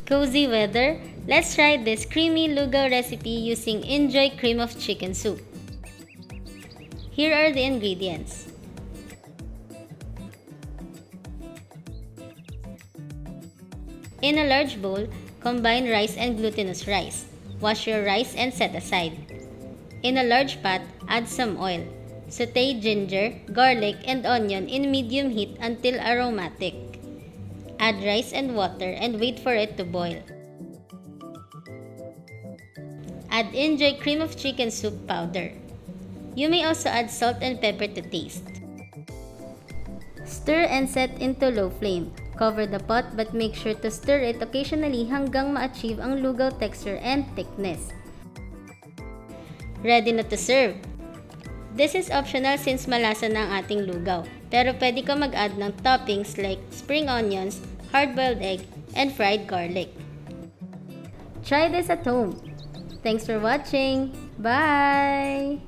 Cozy weather? Let's try this creamy lugaw recipe using inJoy cream of chicken soup. Here are the ingredients. In a large bowl, combine rice and glutinous rice. Wash your rice and set aside. In a large pot, add some oil. Sauté ginger, garlic, and onion in medium heat until aromatic. Add rice and water and wait for it to boil. Add inJoy cream of chicken soup powder. You may also add salt and pepper to taste. Stir and set into low flame. Cover the pot but make sure to stir it occasionally hanggang ma-achieve ang lugaw texture and thickness. Ready na to serve! This is optional since malasa na ang ating lugaw, pero pwede ka mag-add ng toppings like spring onions, hard-boiled egg, and fried garlic. Try this at home! Thanks for watching! Bye!